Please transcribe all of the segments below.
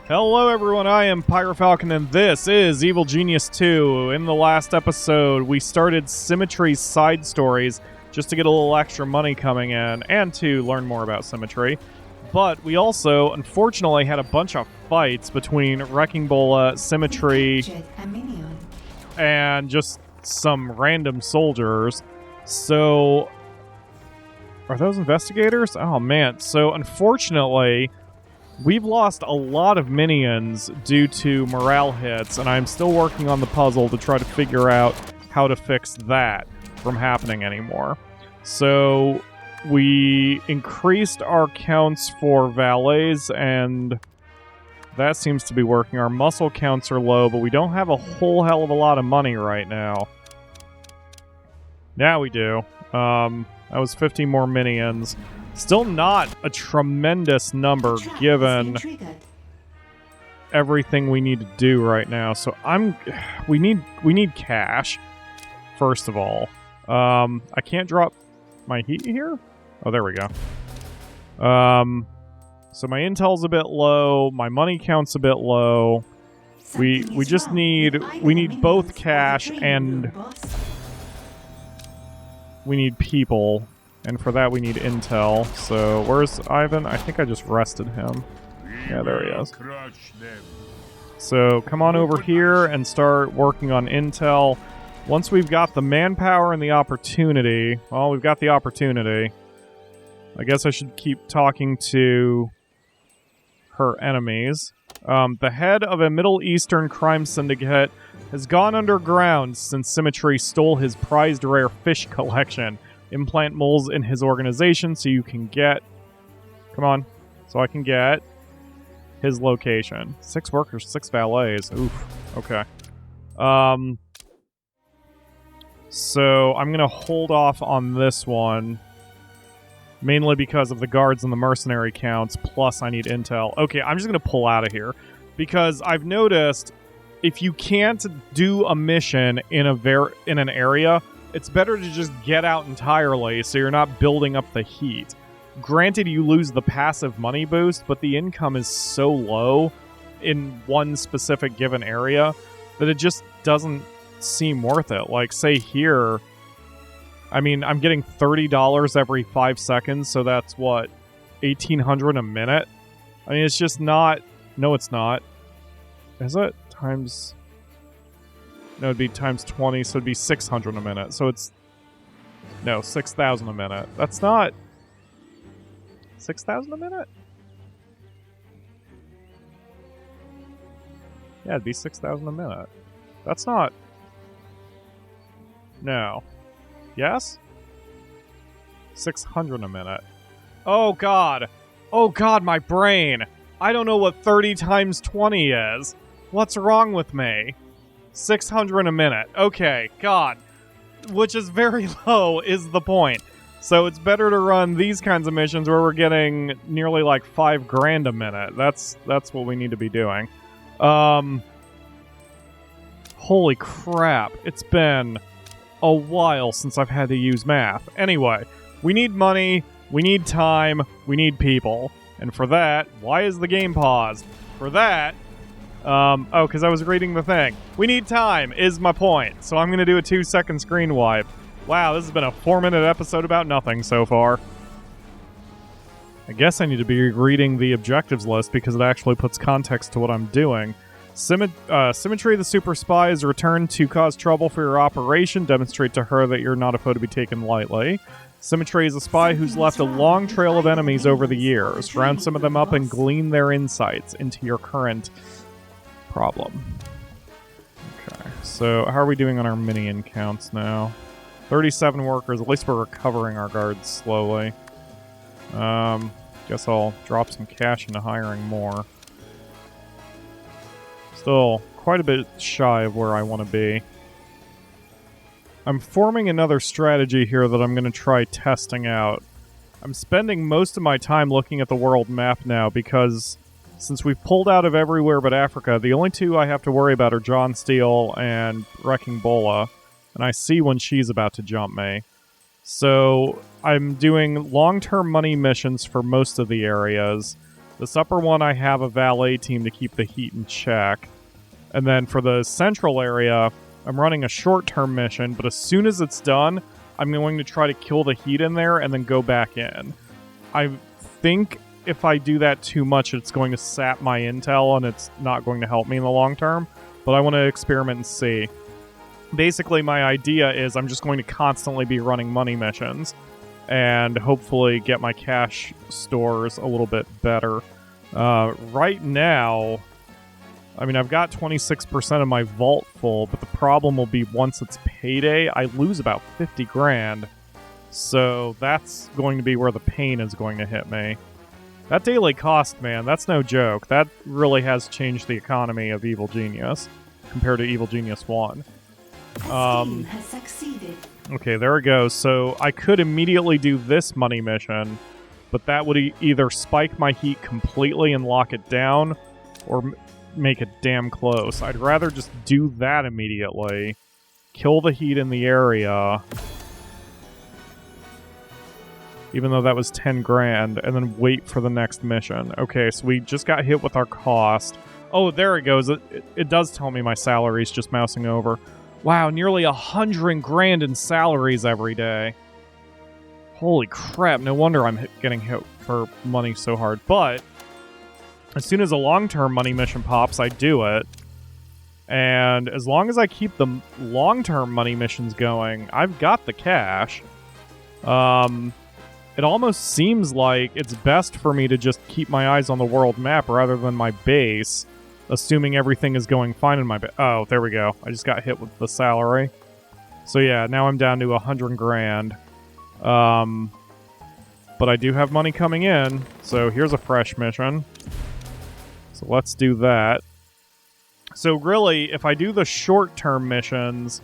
Hello everyone, I am PyroFalkon and this is Evil Genius 2. In the last episode, we started Symmetry's side stories just to get a little extra money coming in and to learn more about Symmetry. But we also, unfortunately, had a bunch of fights between Wrecking Bola, Symmetry, and just some random soldiers. So, are those investigators? Oh man, so unfortunately, we've lost a lot of minions due to morale hits, and I'm still working on the puzzle to try to figure out how to fix that from happening anymore. So we increased our counts for valets, and that seems to be working. Our muscle counts are low, but we don't have a whole hell of a lot of money right now. Now we do. That was 50 more minions. Still not a tremendous number given everything we need to do right now. So we need cash first of all. I can't drop my heat here. Oh, there we go. So my intel's a bit low. My money count's a bit low. We need both cash and we need people. And for that, we need intel. So, where's Ivan? I think I just rested him. Yeah, there he is. So, come on over here and start working on intel. Once we've got the manpower and the opportunity... Well, we've got the opportunity. I guess I should keep talking to her enemies. The head of a Middle Eastern crime syndicate has gone underground since Symmetry stole his prized rare fish collection. Implant moles in his organization so you can get... Come on. So I can get his location. 6 workers, 6 valets. Oof. Okay. So I'm going to hold off on this one. Mainly because of the guards and the mercenary counts. Plus I need intel. Okay, I'm just going to pull out of here. Because I've noticed if you can't do a mission in an area... It's better to just get out entirely so you're not building up the heat. Granted, you lose the passive money boost, but the income is so low in one specific given area that it just doesn't seem worth it. Like, say here, I mean, I'm getting $30 every 5 seconds, so that's what, $1,800 a minute? I mean, it's just not... No, it's not. Is it? Times... No, it'd be times 20, so it'd be 600 a minute. So it's... No, 6,000 a minute. That's not... 6,000 a minute? Yeah, it'd be 6,000 a minute. That's not... No. Yes? 600 a minute. Oh, God! Oh, God, my brain! I don't know what 30 times 20 is. What's wrong with me? 600 a minute. Okay, God. Which is very low, is the point. So it's better to run these kinds of missions where we're getting nearly like $5 grand a minute. That's what we need to be doing. Holy crap. It's been a while since I've had to use math. Anyway, we need money, we need time, we need people. And for that, why is the game paused? For that... oh, because I was reading the thing. We need time, is my point. So I'm going to do a 2-second screen wipe. Wow, this has been a 4-minute episode about nothing so far. I guess I need to be reading the objectives list because it actually puts context to what I'm doing. Symmetry, the super spy, is returned to cause trouble for your operation. Demonstrate to her that you're not a foe to be taken lightly. Symmetry is a spy who's left a long trail of enemies over the years. Round some of them up and glean their insights into your current... problem. Okay, so how are we doing on our minion counts now? 37 workers. At least we're recovering our guards slowly. Guess I'll drop some cash into hiring more. Still quite a bit shy of where I want to be. I'm forming another strategy here that I'm going to try testing out. I'm spending most of my time looking at the world map now because since we've pulled out of everywhere but Africa, the only two I have to worry about are John Steele and Wrecking Bola, and I see when she's about to jump me. So I'm doing long-term money missions for most of the areas, This upper one, I have a valet team to keep the heat in check. And then for the central area, I'm running a short-term mission, but as soon as it's done, I'm going to try to kill the heat in there and then go back in. I think if I do that too much, it's going to sap my intel and it's not going to help me in the long term. But I want to experiment and see. Basically, my idea is I'm just going to constantly be running money missions and hopefully get my cash stores a little bit better. Right now, I mean, I've got 26% of my vault full, but the problem will be once it's payday, I lose about 50 grand. So that's going to be where the pain is going to hit me. That daily cost, man, that's no joke. That really has changed the economy of Evil Genius compared to Evil Genius 1. Has succeeded. Okay, there it goes. So I could immediately do this money mission, but that would either spike my heat completely and lock it down, or make it damn close. I'd rather just do that immediately, kill the heat in the area, even though that was 10 grand, and then wait for the next mission. Okay, so we just got hit with our cost. Oh, there it goes. It does tell me my salary's just mousing over. Wow, nearly 100 grand in salaries every day. Holy crap, no wonder I'm getting hit for money so hard. But as soon as a long-term money mission pops, I do it. And as long as I keep the long-term money missions going, I've got the cash. It almost seems like it's best for me to just keep my eyes on the world map rather than my base, assuming everything is going fine in my base. Oh, there we go. I just got hit with the salary. So yeah, now I'm down to 100 grand. But I do have money coming in, so here's a fresh mission. So let's do that. So really, if I do the short-term missions,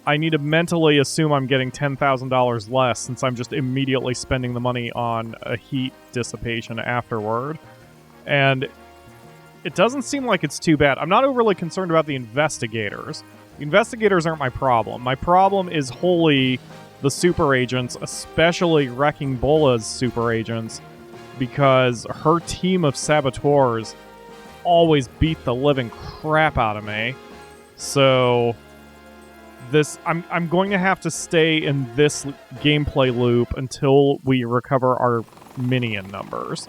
I need to mentally assume I'm getting $10,000 less since I'm just immediately spending the money on a heat dissipation afterward. And it doesn't seem like it's too bad. I'm not overly concerned about the investigators. The investigators aren't my problem. My problem is wholly the super agents, especially Wrecking Bola's super agents, because her team of saboteurs always beat the living crap out of me. So I'm going to have to stay in this gameplay loop until we recover our minion numbers.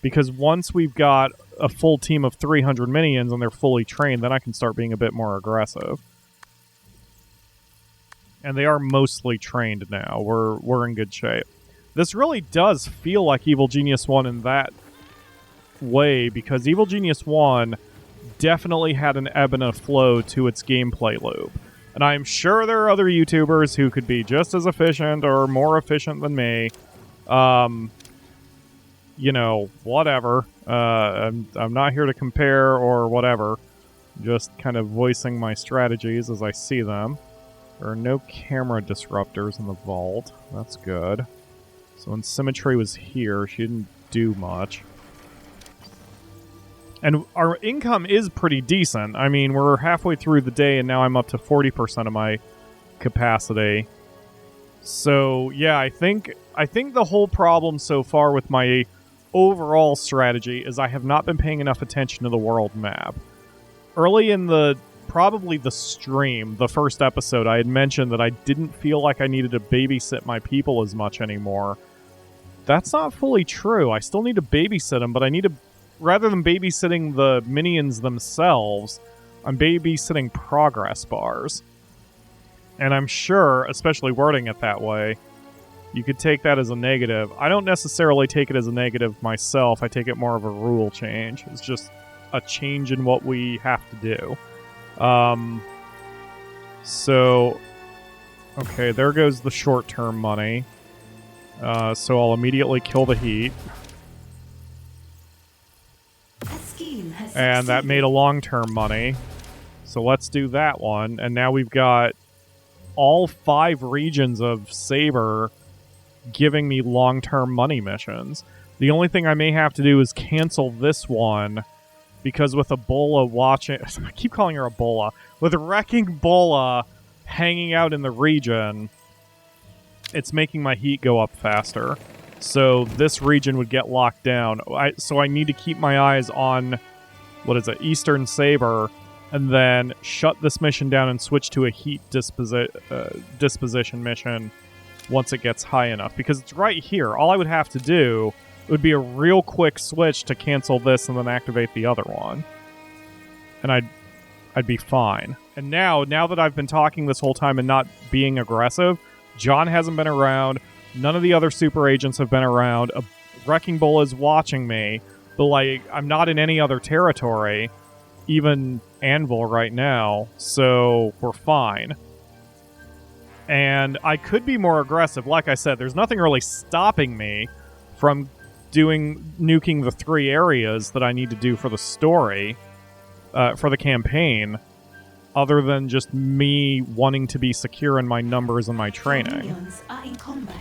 Because once we've got a full team of 300 minions and they're fully trained, then I can start being a bit more aggressive. And they are mostly trained now. We're in good shape. This really does feel like Evil Genius 1 in that way, because Evil Genius 1 definitely had an ebb and a flow to its gameplay loop. And I'm sure there are other YouTubers who could be just as efficient or more efficient than me. You know, whatever. I'm not here to compare or whatever. Just kind of voicing my strategies as I see them. There are no camera disruptors in the vault. That's good. So when Symmetry was here, she didn't do much. And our income is pretty decent. I mean, we're halfway through the day, and now I'm up to 40% of my capacity. So, yeah, I think the whole problem so far with my overall strategy is I have not been paying enough attention to the world map. Early in probably the stream, the first episode, I had mentioned that I didn't feel like I needed to babysit my people as much anymore. That's not fully true. I still need to babysit them, but I need to... Rather than babysitting the minions themselves, I'm babysitting progress bars. And I'm sure, especially wording it that way, you could take that as a negative. I don't necessarily take it as a negative myself. I take it more of a rule change. It's just a change in what we have to do. So, okay, there goes the short-term money. So I'll immediately kill the heat. And that made a long-term money. So let's do that one. And now we've got all 5 regions of Saber giving me long-term money missions. The only thing I may have to do is cancel this one, because with Ebola watching... I keep calling her Ebola. With Wrecking Bola hanging out in the region, it's making my heat go up faster. So this region would get locked down. So I need to keep my eyes on, what is it, Eastern Saber, and then shut this mission down and switch to a heat disposition mission once it gets high enough. Because it's right here. All I would have to do would be a real quick switch to cancel this and then activate the other one. And I'd be fine. And now that I've been talking this whole time and not being aggressive, John hasn't been around. None of the other super agents have been around. A Wrecking Bull is watching me. But, like, I'm not in any other territory. Even Anvil right now. So, we're fine. And I could be more aggressive. Like I said, there's nothing really stopping me from nuking the 3 areas that I need to do for the story. For the campaign. Other than just me wanting to be secure in my numbers and my training. Minions are in combat.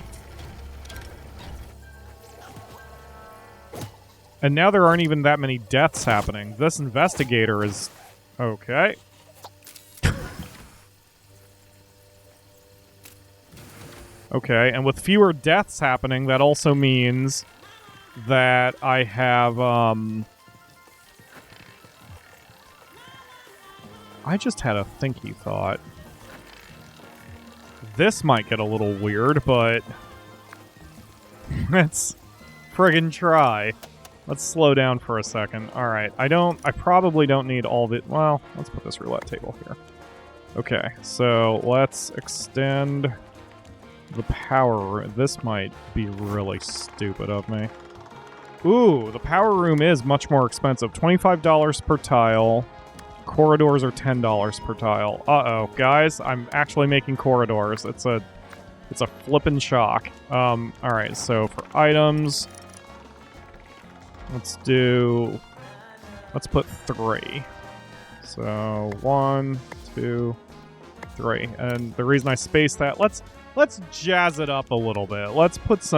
And now there aren't even that many deaths happening. This investigator is... okay. Okay, and with fewer deaths happening, that also means that I have, I just had a thinky thought. This might get a little weird, but... let's friggin' try. Let's slow down for a second. Alright, I probably don't need all the... well, let's put this roulette table here. Okay, so let's extend the power room. This might be really stupid of me. Ooh, the power room is much more expensive. $25 per tile. Corridors are $10 per tile. Uh-oh, guys, I'm actually making corridors. It's a flippin' shock. Alright, so for items... let's put 3. So 1, 2, 3. And the reason I spaced that, let's jazz it up a little bit. We'll put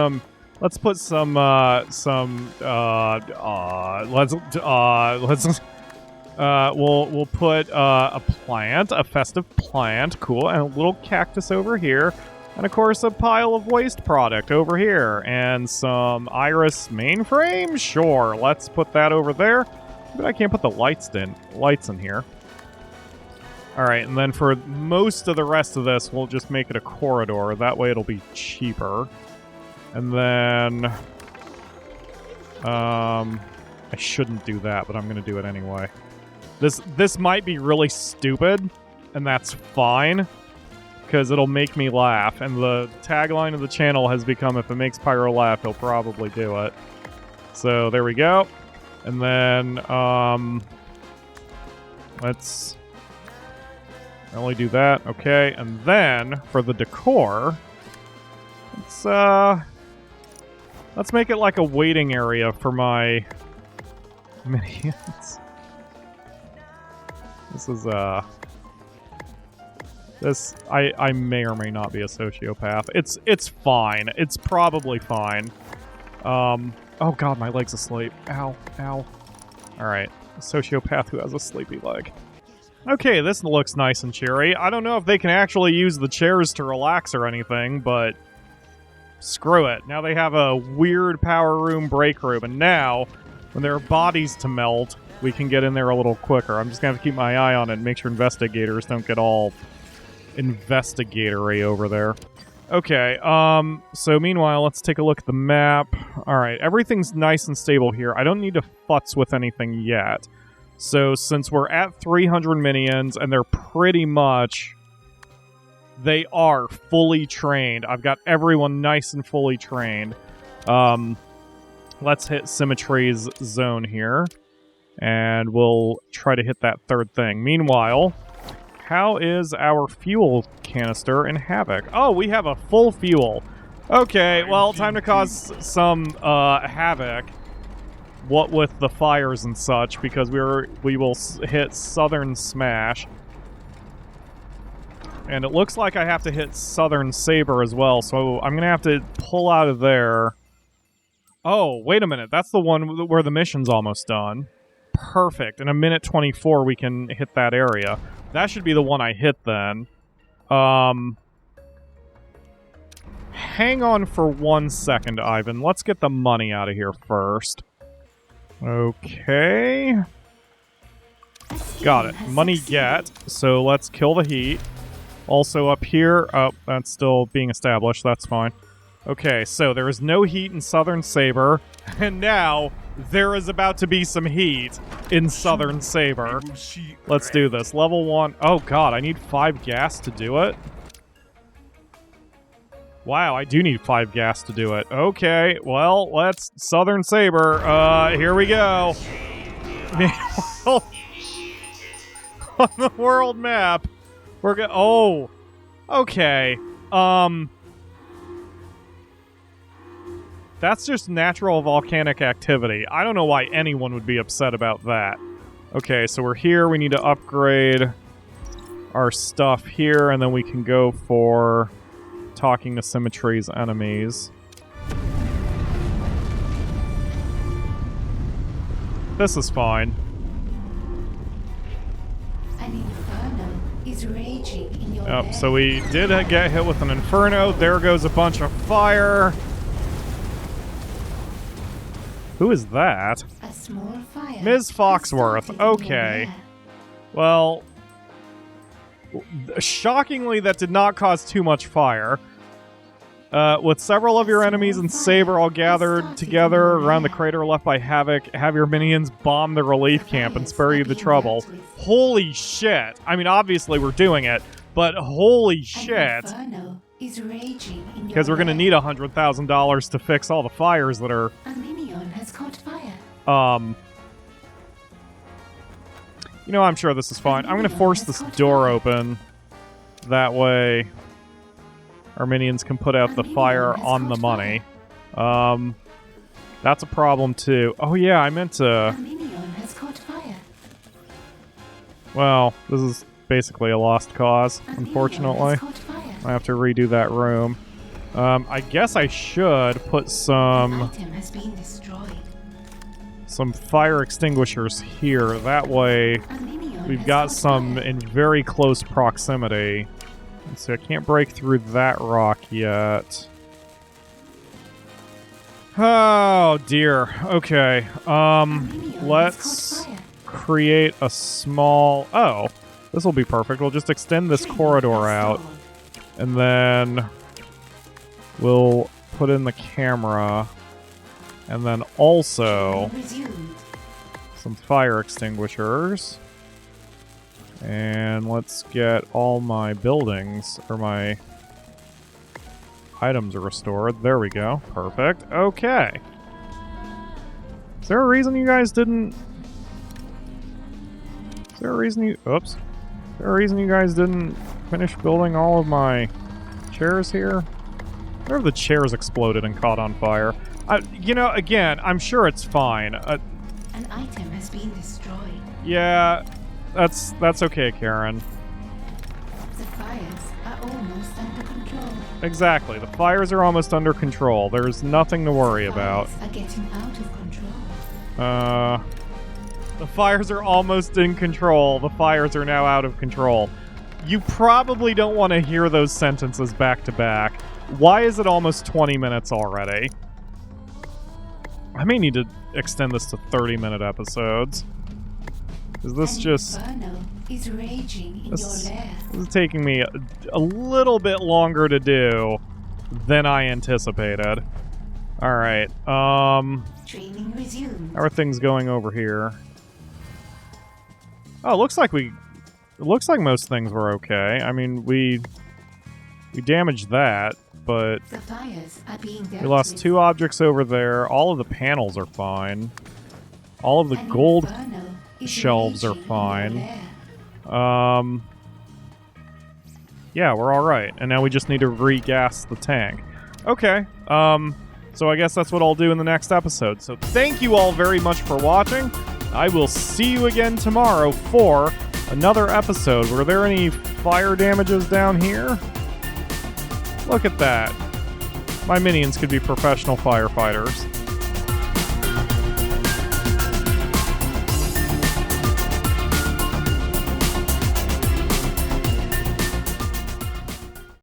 a plant, a festive plant, cool, and a little cactus over here. And of course a pile of waste product over here. And some iris mainframe? Sure, let's put that over there. But I can't put the lights in here. Alright, and then for most of the rest of this, we'll just make it a corridor. That way it'll be cheaper. And then... I shouldn't do that, but I'm going to do it anyway. This might be really stupid, and that's fine, because it'll make me laugh. And the tagline of the channel has become, if it makes Pyro laugh, he'll probably do it. So there we go. And then, let's only do that. Okay, and then for the decor, let's make it like a waiting area for my minions. I may or may not be a sociopath. It's fine. It's probably fine. Oh god, my leg's asleep. Ow, ow. Alright, a sociopath who has a sleepy leg. Okay, this looks nice and cheery. I don't know if they can actually use the chairs to relax or anything, but screw it. Now they have a weird power room break room, and now, when there are bodies to melt, we can get in there a little quicker. I'm just gonna have to keep my eye on it and make sure investigators don't get all investigatory over there. Okay, so meanwhile, let's take a look at the map. Alright, everything's nice and stable here. I don't need to futz with anything yet. So, since we're at 300 minions, and they're pretty much... they are fully trained. I've got everyone nice and fully trained. Let's hit Symmetry's zone here. And we'll try to hit that third thing. Meanwhile, how is our fuel canister in Havoc? Oh, we have a full fuel. Okay, well, time to cause some havoc. What with the fires and such, because we will hit Southern Smash. And it looks like I have to hit Southern Saber as well, so I'm gonna have to pull out of there. Oh, wait a minute, that's the one where the mission's almost done. Perfect. In a minute 24, we can hit that area. That should be the one I hit then. hang on for 1 second, Ivan. Let's get the money out of here first. Okay. Got it. Money get. So let's kill the heat. Also up here... Oh, that's still being established. That's fine. Okay, so there is no heat in Southern Saber. And now, there is about to be some heat in Southern Saber. Let's do this. Level 1. Oh god, I need 5 gas to do it? Wow, I do need 5 gas to do it. Okay, well, let's... Southern Saber, here we go. On the world map, we're gonna... Oh, okay. That's just natural volcanic activity. I don't know why anyone would be upset about that. Okay, so we're here. We need to upgrade our stuff here, and then we can go for talking to Symmetry's enemies. This is fine. An inferno is raging in your Yep, so we did get hit with an inferno. There goes a bunch of fire. Who is that? A small fire. Ms. Foxworth. Okay. Well, shockingly, that did not cause too much fire. With several of your enemies and Saber all gathered together around the crater left by Havoc, have your minions bomb the relief camp and spare you the trouble. Holy shit! I mean, obviously we're doing it, but holy shit! Because we're gonna need $100,000 to fix all the fires that are... A minion has caught fire. You know, I'm sure this is fine. I'm gonna force this door open. That way... our minions can put out the fire on the money. That's a problem too. Oh yeah, I meant to... A minion has caught fire. Well, this is basically a lost cause, unfortunately. I have to redo that room. I guess I should put some fire extinguishers here. That way, we've got some in very close proximity. So I can't break through that rock yet. Oh dear. Okay. Let's create a small... Oh, this will be perfect. We'll just extend this corridor out. And then we'll put in the camera. And then also some fire extinguishers. And let's get all my buildings, or my items are restored. There we go. Perfect. Okay. Is there a reason you guys didn't... Is there a reason you... Oops. Is there a reason you guys didn't finish building all of my chairs here? I wonder if the chairs exploded and caught on fire. You know, again, I'm sure it's fine. An item has been destroyed. Yeah... That's okay, Karen. The fires are almost under control. Exactly. The fires are almost under control. There's nothing to worry about. Are getting out of control. The fires are almost in control. The fires are now out of control. You probably don't want to hear those sentences back to back. Why is it almost 20 minutes already? I may need to extend this to 30-minute episodes. Is this just... Is raging in this, your lair. This is taking me a little bit longer to do than I anticipated. Alright, Training resumed. how are things going over here? Oh, it looks like most things were okay. I mean, we damaged that, but The fires are being dealt we lost with. 2 objects over there. All of the panels are fine. All of the An gold inferno is shelves are raging in your fine. lair. Yeah, we're alright. And now we just need to re-gas the tank. Okay, so I guess that's what I'll do in the next episode. So thank you all very much for watching. I will see you again tomorrow for another episode. Were there any fire damages down here? Look at that. My minions could be professional firefighters.